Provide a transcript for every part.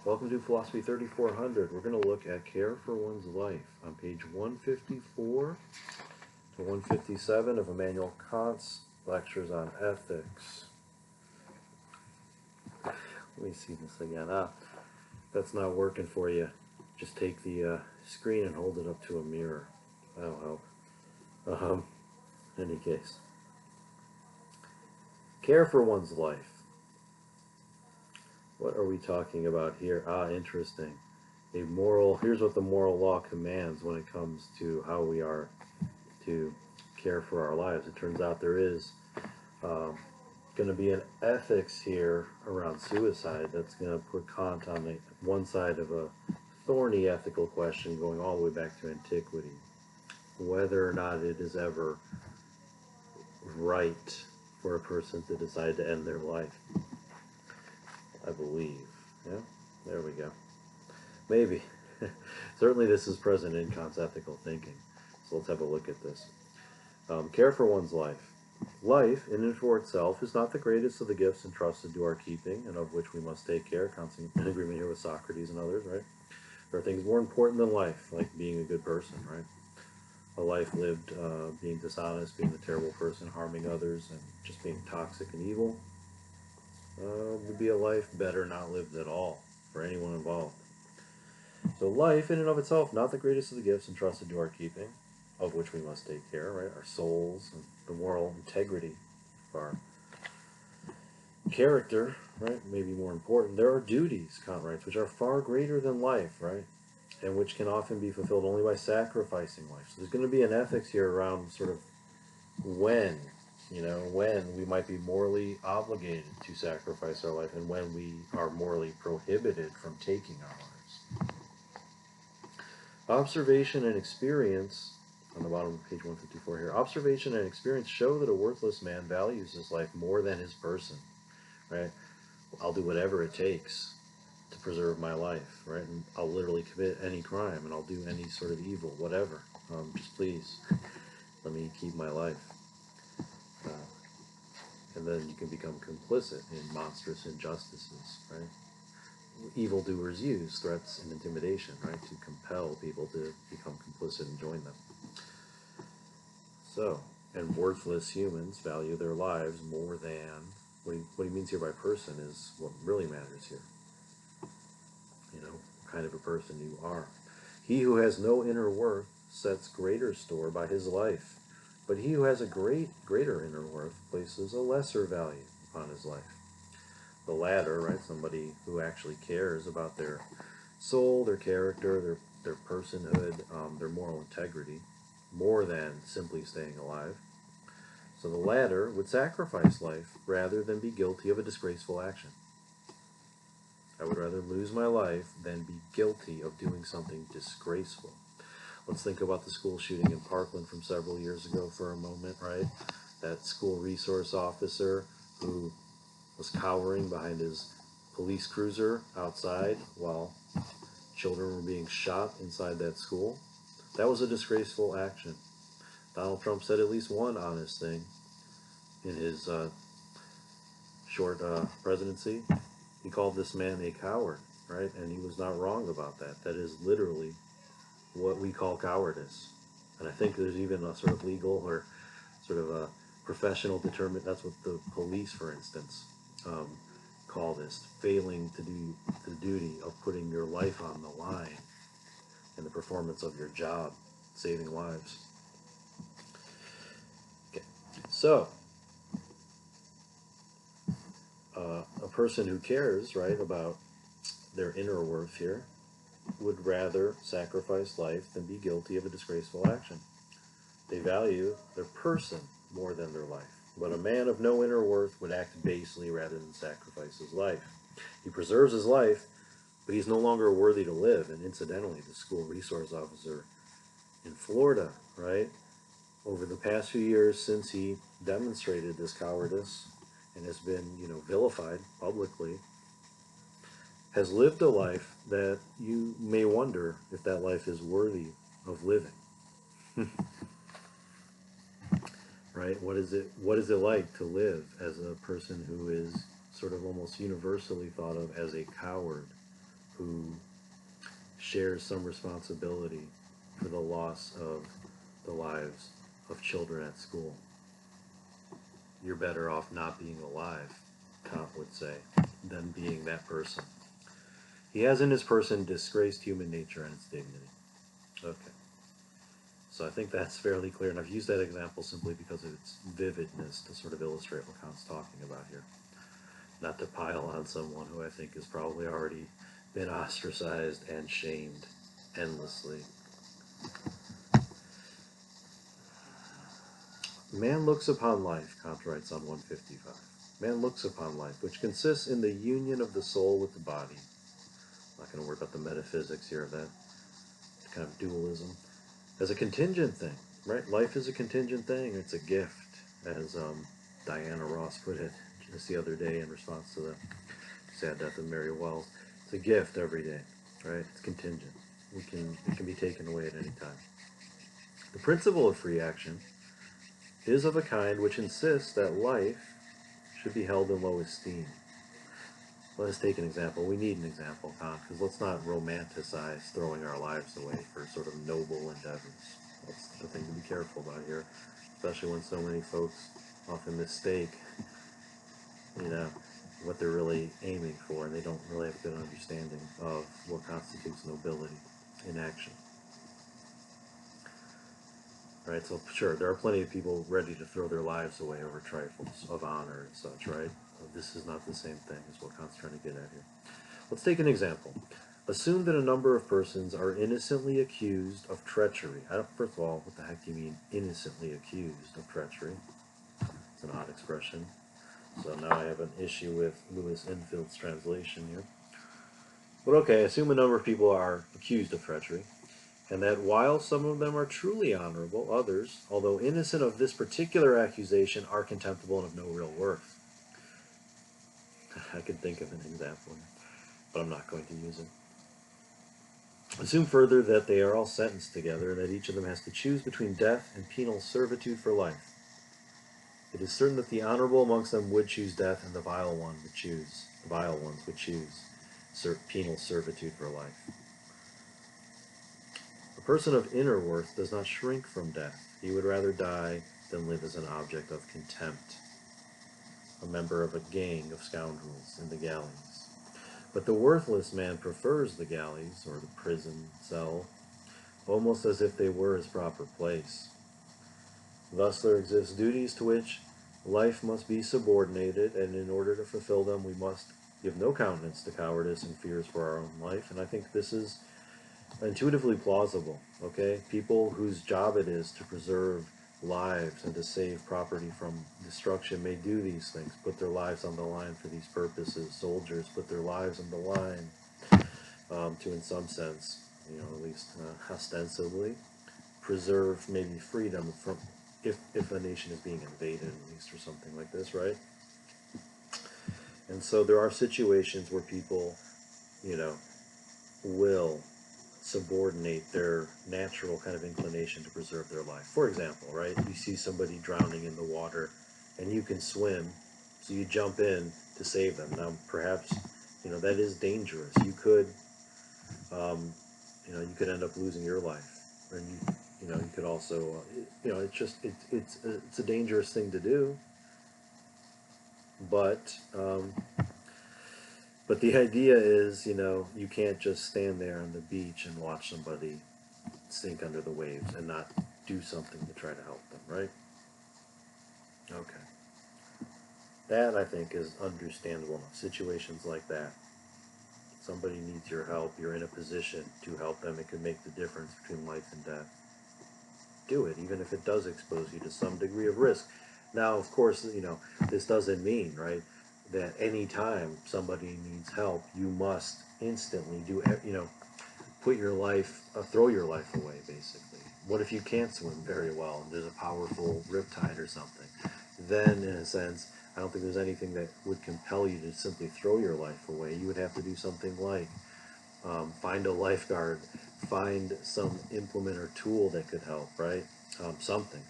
Welcome to Philosophy 3400. We're going to look at care for one's life on page 154 to 157 of Immanuel Kant's lectures on ethics. Let me see this again. That's not working for you. Just take the screen and hold it up to a mirror. That'll help. In any case, care for one's life. What are we talking about here? Interesting. Here's what the moral law commands when it comes to how we are to care for our lives. It turns out there is going to be an ethics here around suicide that's going to put Kant on the one side of a thorny ethical question going all the way back to antiquity. Whether or not it is ever right for a person to decide to end their life. I believe. Yeah, there we go. Maybe. Certainly this is present in Kant's ethical thinking. So let's have a look at this. Care for one's life. Life, in and for itself, is not the greatest of the gifts entrusted to our keeping, and of which we must take care. Kant's in agreement here with Socrates and others, right? There are things more important than life, like being a good person, right? A life lived being dishonest, being a terrible person, harming others, and just being toxic and evil would be a life better not lived at all for anyone involved. So life, in and of itself, not the greatest of the gifts entrusted to our keeping, of which we must take care, right? Our souls and the moral integrity of our character, right? Maybe more important. There are duties, Kant writes, which are far greater than life, right? And which can often be fulfilled only by sacrificing life. So there's going to be an ethics here around sort of when we might be morally obligated to sacrifice our life and when we are morally prohibited from taking our lives. Observation and experience, on the bottom of page 154 here, observation and experience show that a worthless man values his life more than his person, right? I'll do whatever it takes to preserve my life, right? And I'll literally commit any crime and I'll do any sort of evil, whatever. Just please, let me keep my life. And then you can become complicit in monstrous injustices, right? Evildoers use threats and intimidation, right, to compel people to become complicit and join them. So, and worthless humans value their lives more than, what he means here by person is what really matters here. What kind of a person you are. He who has no inner worth sets greater store by his life. But he who has a greater inner worth places a lesser value upon his life. The latter, right, somebody who actually cares about their soul, their character, their personhood, their moral integrity, more than simply staying alive. So the latter would sacrifice life rather than be guilty of a disgraceful action. I would rather lose my life than be guilty of doing something disgraceful. Let's think about the school shooting in Parkland from several years ago for a moment, right? That school resource officer who was cowering behind his police cruiser outside while children were being shot inside that school. That was a disgraceful action. Donald Trump said at least one honest thing in his short presidency. He called this man a coward, right? And he was not wrong about that. That is literally what we call cowardice. And I think there's even a sort of legal or sort of a professional determinant. That's what the police, for instance, call this, failing to do the duty of putting your life on the line in the performance of your job, saving lives. Okay, so a person who cares, right, about their inner worth here would rather sacrifice life than be guilty of a disgraceful action. They value their person more than their life. But a man of no inner worth would act basely rather than sacrifice his life. He preserves his life, but he's no longer worthy to live. And incidentally, the school resource officer in Florida, right, over the past few years since he demonstrated this cowardice and has been, vilified publicly, has lived a life that you may wonder if that life is worthy of living. Right? What is it like to live as a person who is sort of almost universally thought of as a coward, who shares some responsibility for the loss of the lives of children at school. You're better off not being alive, Kant would say, than being that person. He has in his person disgraced human nature and its dignity. Okay. So I think that's fairly clear, and I've used that example simply because of its vividness to sort of illustrate what Kant's talking about here. Not to pile on someone who I think has probably already been ostracized and shamed endlessly. Man looks upon life, Kant writes on 155. Man looks upon life, which consists in the union of the soul with the body. I'm not going to worry about the metaphysics here of that kind of dualism. As a contingent thing, right? Life is a contingent thing. It's a gift, as Diana Ross put it just the other day in response to the sad death of Mary Wells. It's a gift every day, right? It's contingent. It can be taken away at any time. The principle of free action is of a kind which insists that life should be held in low esteem. Let us take an example. We need an example, Kant, because let's not romanticize throwing our lives away for sort of noble endeavors. That's the thing to be careful about here, especially when so many folks often mistake, what they're really aiming for, and they don't really have a good understanding of what constitutes nobility in action. Right, so sure, there are plenty of people ready to throw their lives away over trifles of honor and such, right? This is not the same thing as what Kant's trying to get at here. Let's take an example. Assume that a number of persons are innocently accused of treachery. First of all, what the heck do you mean, innocently accused of treachery? It's an odd expression. So now I have an issue with Lewis Infield's translation here. But okay, assume a number of people are accused of treachery, and that while some of them are truly honorable, others, although innocent of this particular accusation, are contemptible and of no real worth. I could think of an example, but I'm not going to use it. Assume further that they are all sentenced together, and that each of them has to choose between death and penal servitude for life. It is certain that the honorable amongst them would choose death, and the vile ones would choose penal servitude for life. A person of inner worth does not shrink from death. He would rather die than live as an object of contempt, a member of a gang of scoundrels in the galleys. But the worthless man prefers the galleys, or the prison cell, almost as if they were his proper place. Thus there exist duties to which life must be subordinated, and in order to fulfill them we must give no countenance to cowardice and fears for our own life. And I think this is intuitively plausible, okay? People whose job it is to preserve lives and to save property from destruction may do these things, put their lives on the line for these purposes. Soldiers put their lives on the line to, in some sense, at least ostensibly, preserve maybe freedom from, if a nation is being invaded, at least, or something like this, right? And so there are situations where people, will subordinate their natural kind of inclination to preserve their life. For example, right, you see somebody drowning in the water and you can swim, so you jump in to save them. Now perhaps that is dangerous. You could you could end up losing your life, and you could also it's a dangerous thing to do, but the idea is, you can't just stand there on the beach and watch somebody sink under the waves and not do something to try to help them, right? Okay. That, I think, is understandable enough. Situations like that. Somebody needs your help. You're in a position to help them. It could make the difference between life and death. Do it, even if it does expose you to some degree of risk. Now, of course, this doesn't mean, right, that any time somebody needs help, you must instantly throw your life away, basically. What if you can't swim very well and there's a powerful riptide or something? Then, in a sense, I don't think there's anything that would compel you to simply throw your life away. You would have to do something like find a lifeguard, find some implement or tool that could help, right? Something.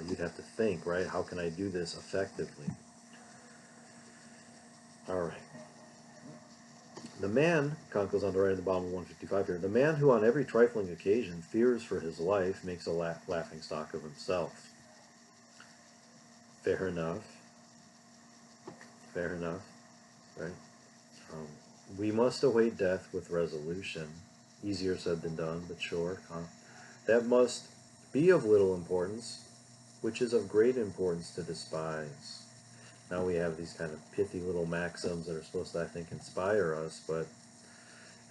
You'd have to think, right? How can I do this effectively? All right. The man, Kant goes on to write at the bottom of 155 here, the man who on every trifling occasion fears for his life makes a laughing stock of himself. Fair enough. Fair enough, right? Um, we must await death with resolution. Easier said than done, but sure. That must be of little importance, which is of great importance to despise. Now we have these kind of pithy little maxims that are supposed to, I think, inspire us, but,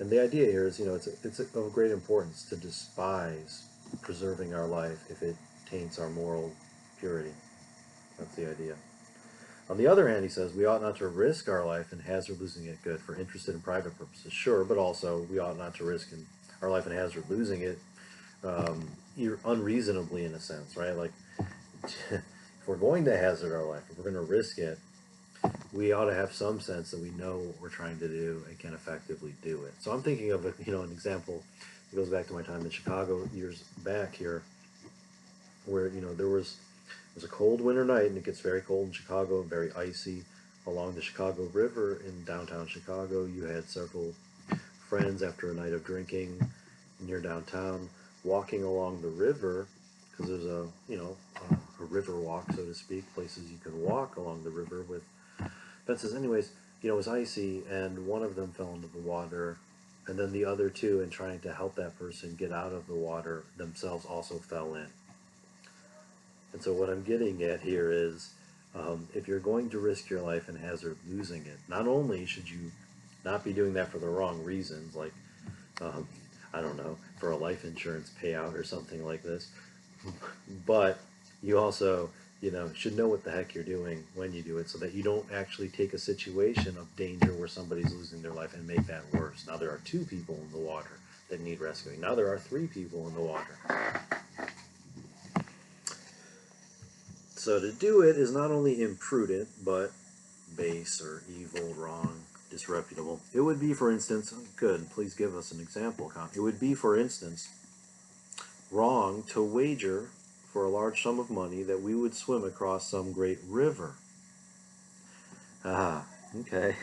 and the idea here is, it's of great importance to despise preserving our life if it taints our moral purity. That's the idea. On the other hand, he says, we ought not to risk our life in hazard losing it good for interested and private purposes. Sure, but also we ought not to risk our life in hazard losing it unreasonably, in a sense, right? Like, if we're going to hazard our life, if we're going to risk it, we ought to have some sense that we know what we're trying to do and can effectively do it. So I'm thinking of an example that goes back to my time in Chicago years back here, where there was a cold winter night, and it gets very cold in Chicago, very icy along the Chicago River in downtown Chicago. You had several friends after a night of drinking near downtown walking along the river, because there's a river walk, so to speak, places you can walk along the river with fences. Anyways, it was icy, and one of them fell into the water, and then the other two, in trying to help that person get out of the water, themselves also fell in. And so what I'm getting at here is, if you're going to risk your life and hazard losing it, not only should you not be doing that for the wrong reasons, like, I don't know, for a life insurance payout or something like this, but you also, should know what the heck you're doing when you do it, so that you don't actually take a situation of danger where somebody's losing their life and make that worse. Now there are 2 people in the water that need rescuing. Now there are 3 people in the water. So to do it is not only imprudent, but base or evil, wrong, disreputable. It would be, for instance, good, please give us an example, Kant. It would be, for instance, wrong to wager for a large sum of money that we would swim across some great river. Ah, okay.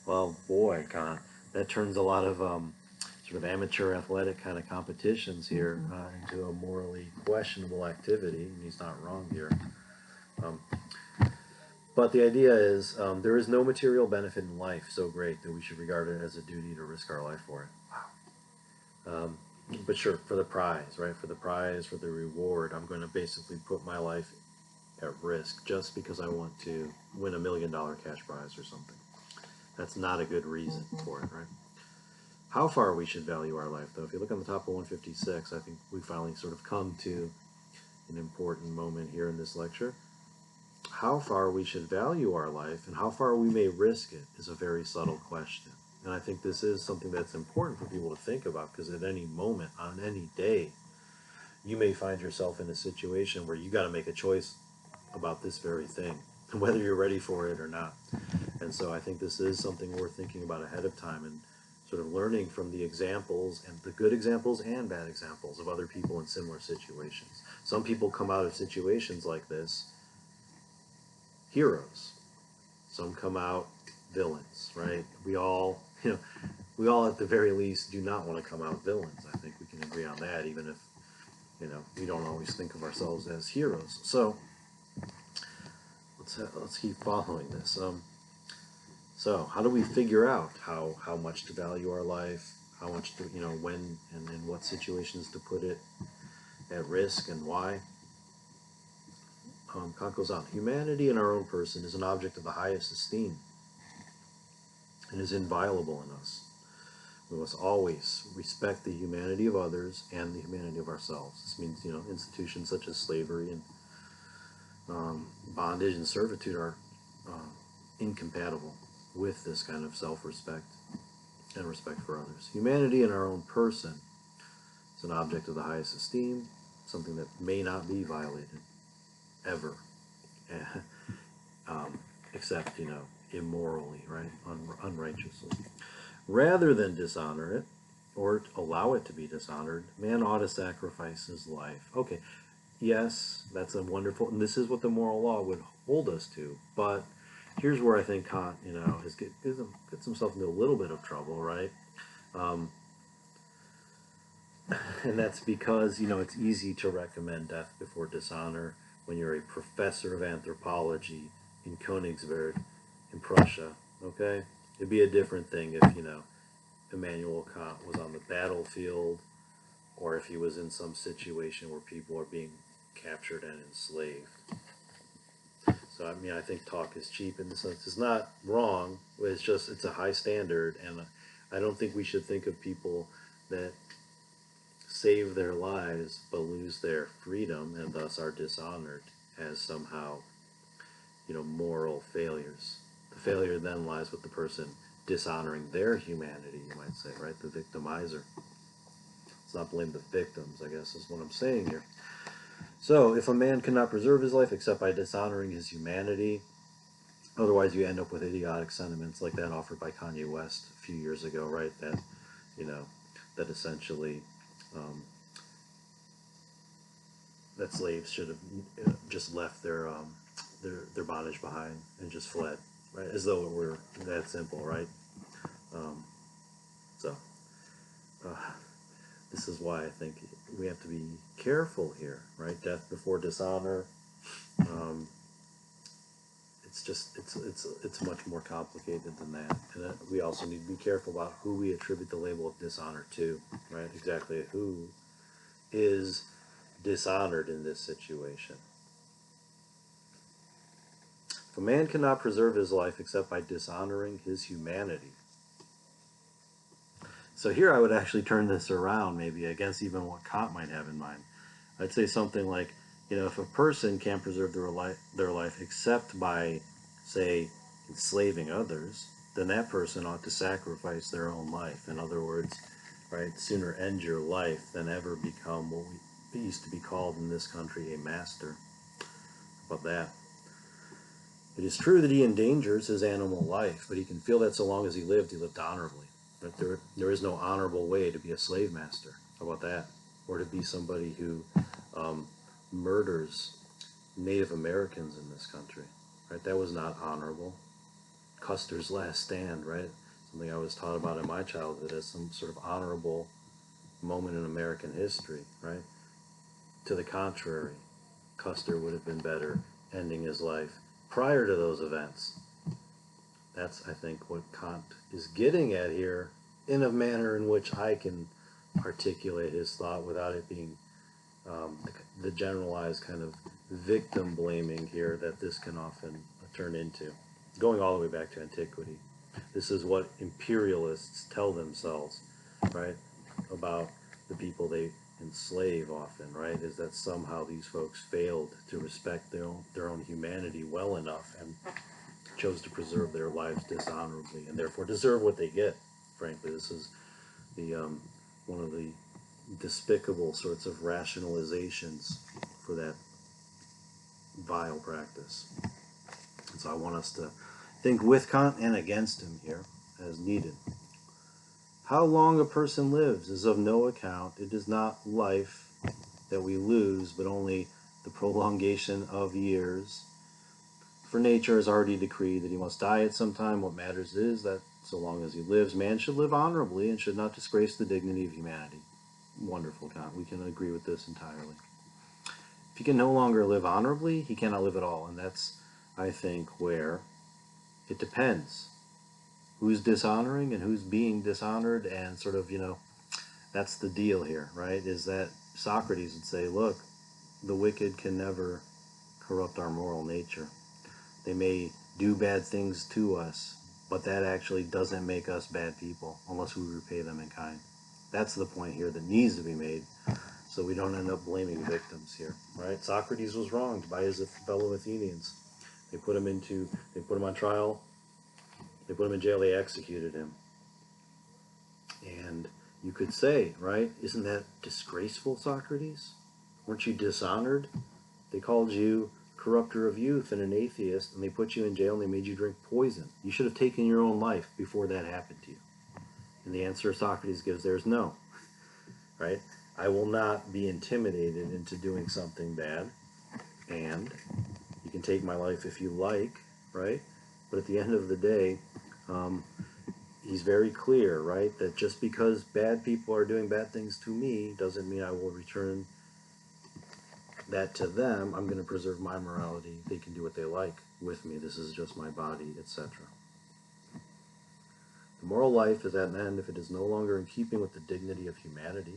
Well, boy, Kant, that turns a lot of sort of amateur athletic kind of competitions here into a morally questionable activity, and he's not wrong here. But the idea is, there is no material benefit in life so great that we should regard it as a duty to risk our life for it. Wow. But sure, for the prize, right? For the prize, for the reward, I'm going to basically put my life at risk just because I want to win $1 million cash prize or something. That's not a good reason for it, right? How far we should value our life, though, if you look on the top of 156, I think we finally sort of come to an important moment here in this lecture. How far we should value our life and how far we may risk it is a very subtle question. And I think this is something that's important for people to think about, because at any moment, on any day, you may find yourself in a situation where you got to make a choice about this very thing, whether you're ready for it or not. And so I think this is something worth thinking about ahead of time, and sort of learning from the examples, and the good examples and bad examples of other people in similar situations. Some people come out of situations like this heroes. Some come out villains, right? We all at the very least do not want to come out villains. I think we can agree on that, even if, we don't always think of ourselves as heroes. So let's keep following this. So how do we figure out how much to value our life, how much to, when and in what situations to put it at risk and why? Kant goes on, humanity in our own person is an object of the highest esteem and is inviolable in us. We must always respect the humanity of others and the humanity of ourselves. This means, institutions such as slavery and bondage and servitude are incompatible with this kind of self-respect and respect for others. Humanity in our own person is an object of the highest esteem, something that may not be violated ever, except, immorally, right, unrighteously. Rather than dishonor it, or allow it to be dishonored, man ought to sacrifice his life. Okay, yes, that's a wonderful, and this is what the moral law would hold us to, but Here's where I think Kant, gets himself into a little bit of trouble, right? Um, and that's because, it's easy to recommend death before dishonor when you're a professor of anthropology in Königsberg in Prussia, okay? It'd be a different thing if, Immanuel Kant was on the battlefield, or if he was in some situation where people are being captured and enslaved. So, I think talk is cheap in the sense it's not wrong, but it's a high standard, and I don't think we should think of people that save their lives but lose their freedom and thus are dishonored as somehow, moral failures. The failure then lies with the person dishonoring their humanity, you might say, right? The victimizer. Let's not blame the victims, I guess is what I'm saying here. So, if a man cannot preserve his life except by dishonoring his humanity, otherwise you end up with idiotic sentiments like that offered by Kanye West a few years ago, right? That, that essentially that slaves should have just left their bondage behind and just fled, right? As though it were that simple, right? Um, so this is why I think we have to be careful here, right? Death before dishonor. Um, it's much more complicated than that, and we also need to be careful about who we attribute the label of dishonor to, right? Exactly who is dishonored in this situation. If a man cannot preserve his life except by dishonoring his humanity. So here I would actually turn this around, maybe against even what Kant might have in mind. I'd say something like, if a person can't preserve their life except by, say, enslaving others, then that person ought to sacrifice their own life. In other words, right, sooner end your life than ever become what we used to be called in this country a master. How about that? It is true that he endangers his animal life, but he can feel that so long as he lived honorably. But there is no honorable way to be a slave master. How about that? Or to be somebody who murders Native Americans in this country. Right? That was not honorable. Custer's last stand, right? Something I was taught about in my childhood as some sort of honorable moment in American history, right? To the contrary, Custer would have been better ending his life prior to those events. That's, I think, what Kant is getting at here in a manner in which I can articulate his thought without it being the generalized kind of victim blaming here that this can often turn into. Going all the way back to antiquity. This is what imperialists tell themselves, right, about the people they enslave often, right, is that somehow these folks failed to respect their own humanity well enough and chose to preserve their lives dishonorably and therefore deserve what they get. Frankly, this is the one of the despicable sorts of rationalizations for that vile practice. And so I want us to think with Kant and against him here as needed. How long a person lives is of no account. It is not life that we lose, but only the prolongation of years. For nature has already decreed that he must die at some time. What matters is that so long as he lives, man should live honorably and should not disgrace the dignity of humanity. Wonderful, Kant. We can agree with this entirely. If he can no longer live honorably, he cannot live at all. And that's, I think, where it depends. Who's dishonoring and who's being dishonored, and sort of, that's the deal here, right? Is that Socrates would say, look, the wicked can never corrupt our moral nature. They may do bad things to us, but that actually doesn't make us bad people unless we repay them in kind. That's the point here that needs to be made, so we don't end up blaming victims here, right? Socrates was wronged by his fellow Athenians. They put him on trial, they put him in jail, they executed him. And you could say, right, isn't that disgraceful, Socrates? Weren't you dishonored? They called you corrupter of youth and an atheist, and they put you in jail and they made you drink poison. You should have taken your own life before that happened to you. And the answer Socrates gives there is no, right? I will not be intimidated into doing something bad, and you can take my life if you like, right? But at the end of the day, um, he's very clear, right? That just because bad people are doing bad things to me doesn't mean I will return that to them. I'm going to preserve my morality. They can do what they like with me. This is just my body, etc. The moral life is at an end if it is no longer in keeping with the dignity of humanity.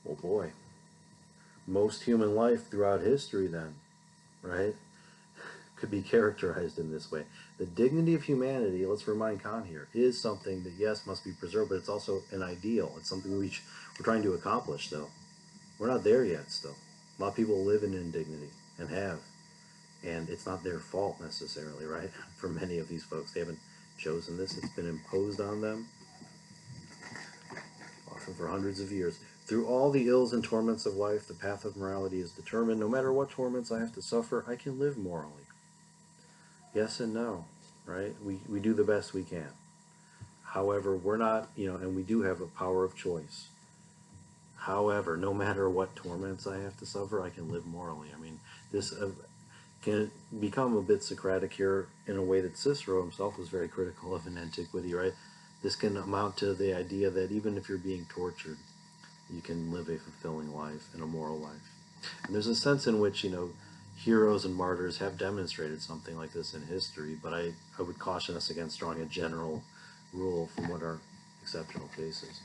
Oh boy. Most human life throughout history then, right, could be characterized in this way. The dignity of humanity, let's remind Kant here, is something that, yes, must be preserved, but it's also an ideal. It's something we're trying to accomplish still. We're not there yet still. A lot of people live in indignity and have. And it's not their fault necessarily, right? For many of these folks, they haven't chosen this. It's been imposed on them, often for hundreds of years. Through all the ills and torments of life, the path of morality is determined. No matter what torments I have to suffer, I can live morally. Yes and no, right? We do the best we can. However, we're not, and we do have a power of choice. However, no matter what torments I have to suffer, I can live morally. I mean, this can become a bit Socratic here in a way that Cicero himself was very critical of in antiquity, right? This can amount to the idea that even if you're being tortured, you can live a fulfilling life and a moral life. And there's a sense in which, heroes and martyrs have demonstrated something like this in history, but I would caution us against drawing a general rule from what are exceptional cases.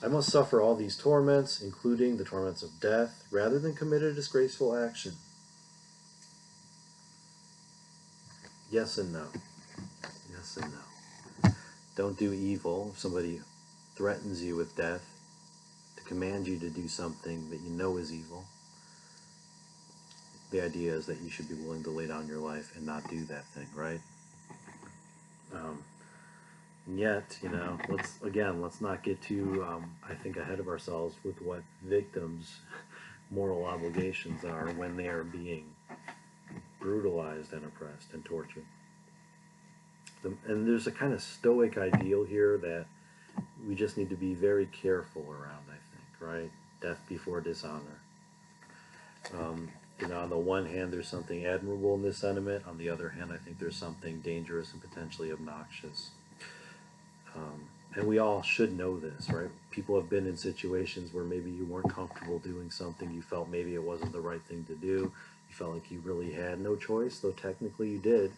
I must suffer all these torments, including the torments of death, rather than commit a disgraceful action. Yes and no. Yes and no. Don't do evil. If somebody threatens you with death to command you to do something that you know is evil, the idea is that you should be willing to lay down your life and not do that thing, right? And yet, let's not get too, I think, ahead of ourselves with what victims' moral obligations are when they are being brutalized and oppressed and tortured. And there's a kind of stoic ideal here that we just need to be very careful around, I think, right? Death before dishonor. On the one hand, there's something admirable in this sentiment. On the other hand, I think there's something dangerous and potentially obnoxious. And we all should know this, right? People have been in situations where maybe you weren't comfortable doing something. You felt maybe it wasn't the right thing to do. You felt like you really had no choice, though technically you did.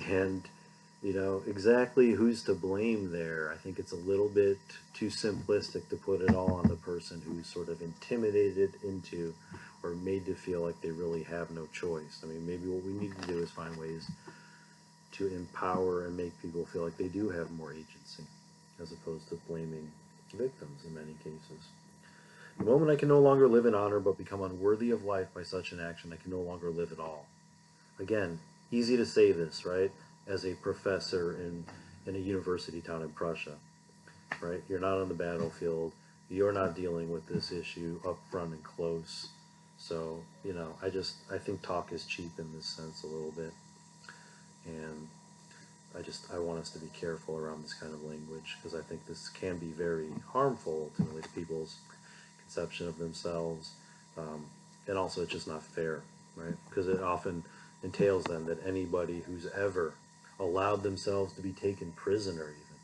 And, exactly who's to blame there. I think it's a little bit too simplistic to put it all on the person who's sort of intimidated into or made to feel like they really have no choice. I mean, maybe what we need to do is find ways to empower and make people feel like they do have more agency, as opposed to blaming victims in many cases. The moment I can no longer live in honor but become unworthy of life by such an action, I can no longer live at all. Again, easy to say this, right? As a professor in a university town in Prussia, right? You're not on the battlefield. You're not dealing with this issue up front and close. So, I think talk is cheap in this sense a little bit. And I want us to be careful around this kind of language, because I think this can be very harmful ultimately to people's conception of themselves. And also it's just not fair, right? Because it often entails then that anybody who's ever allowed themselves to be taken prisoner even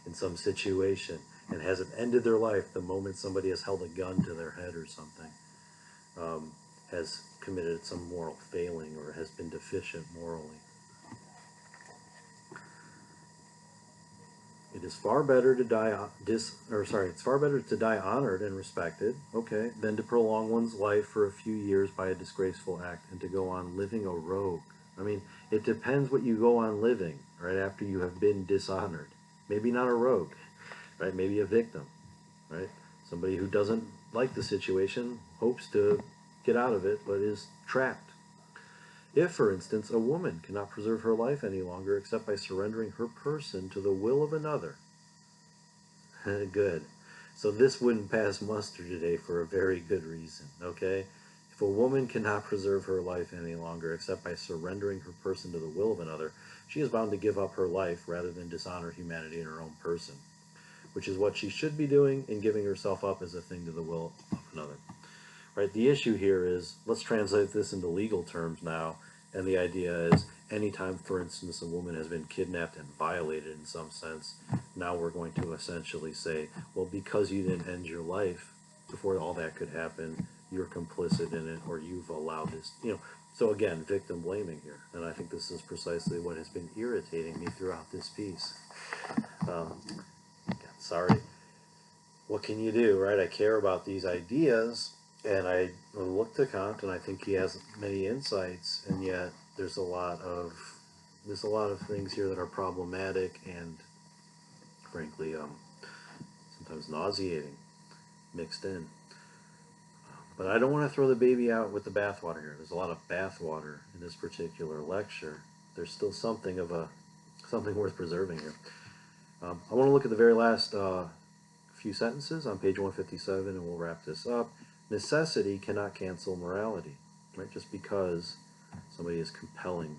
in some situation and hasn't ended their life the moment somebody has held a gun to their head or something, has committed some moral failing or has been deficient morally. It's far better to die it's far better to die honored and respected, okay, than to prolong one's life for a few years by a disgraceful act and to go on living a rogue. I mean, it depends what you go on living right after you have been dishonored. Maybe not a rogue, right? Maybe a victim, right? Somebody who doesn't like the situation, hopes to get out of it, but is trapped. If, for instance, a woman cannot preserve her life any longer except by surrendering her person to the will of another. Good. So this wouldn't pass muster today for a very good reason, okay? If a woman cannot preserve her life any longer except by surrendering her person to the will of another, she is bound to give up her life rather than dishonor humanity in her own person, which is what she should be doing in giving herself up as a thing to the will of another. right? The issue here is, let's translate this into legal terms now, and the idea is anytime, for instance, a woman has been kidnapped and violated in some sense, now we're going to essentially say, well, because you didn't end your life before all that could happen, you're complicit in it, or you've allowed this, So again, victim blaming here, and I think this is precisely what has been irritating me throughout this piece. Sorry, what can you do, right? I care about these ideas, and I look to Kant, and I think he has many insights, and yet there's a lot of things here that are problematic and, frankly, sometimes nauseating mixed in. But I don't want to throw the baby out with the bathwater here. There's a lot of bathwater in this particular lecture. There's still something worth preserving here. I want to look at the very last few sentences on page 157, and we'll wrap this up. Necessity cannot cancel morality, right? Just because somebody is compelling,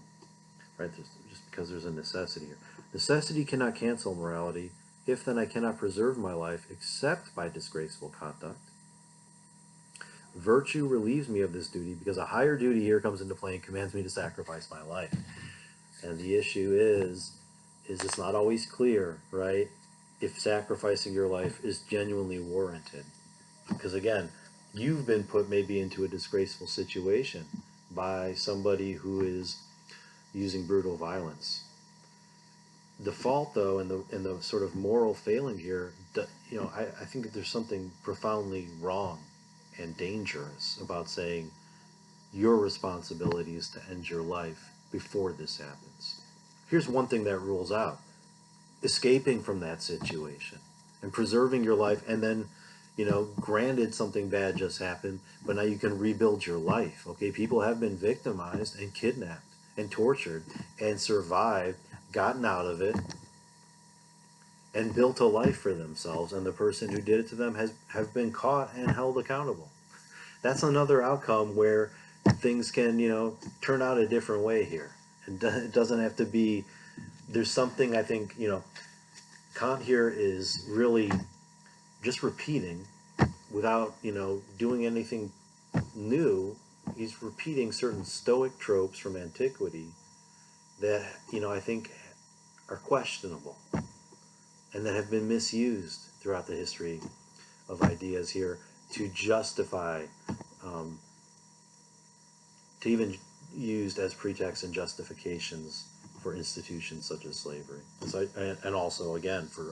right? Just because there's a necessity here. Necessity cannot cancel morality. If then I cannot preserve my life except by disgraceful conduct. Virtue relieves me of this duty because a higher duty here comes into play and commands me to sacrifice my life. And the issue is it's not always clear, right, if sacrificing your life is genuinely warranted. Because again, you've been put maybe into a disgraceful situation by somebody who is using brutal violence. The fault, though, and the sort of moral failing here, I think that there's something profoundly wrong and dangerous about saying your responsibility is to end your life before this happens. Here's one thing that rules out: escaping from that situation and preserving your life, and then, granted something bad just happened, but now you can rebuild your life. Okay, people have been victimized and kidnapped and tortured and survived, gotten out of it, and built a life for themselves, and the person who did it to them have been caught and held accountable. That's another outcome where things can, turn out a different way here. And it doesn't have to be, there's something, I think, Kant here is really just repeating without, doing anything new. He's repeating certain Stoic tropes from antiquity that, I think are questionable and that have been misused throughout the history of ideas here to justify, to even used as pretexts and justifications for institutions such as slavery. And also, again, for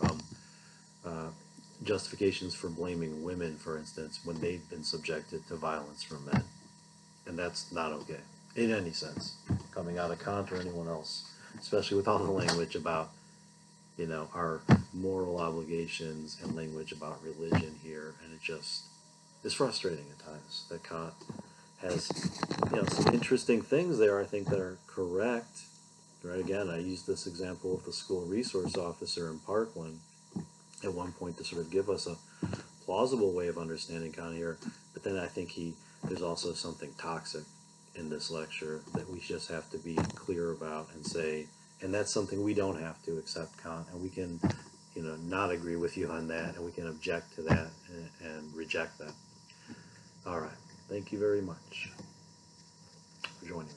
justifications for blaming women, for instance, when they've been subjected to violence from men. And that's not okay, in any sense, coming out of Kant or anyone else, especially with all the language about, our moral obligations and language about religion here. And it just is frustrating at times that Kant has, some interesting things there, I think, that are correct. Right, again, I used this example of the school resource officer in Parkland at one point to sort of give us a plausible way of understanding Kant here, but then I think there's also something toxic in this lecture that we just have to be clear about and say, and that's something we don't have to accept Kant, and we can, not agree with you on that, and we can object to that and reject that. All right, thank you very much for joining me.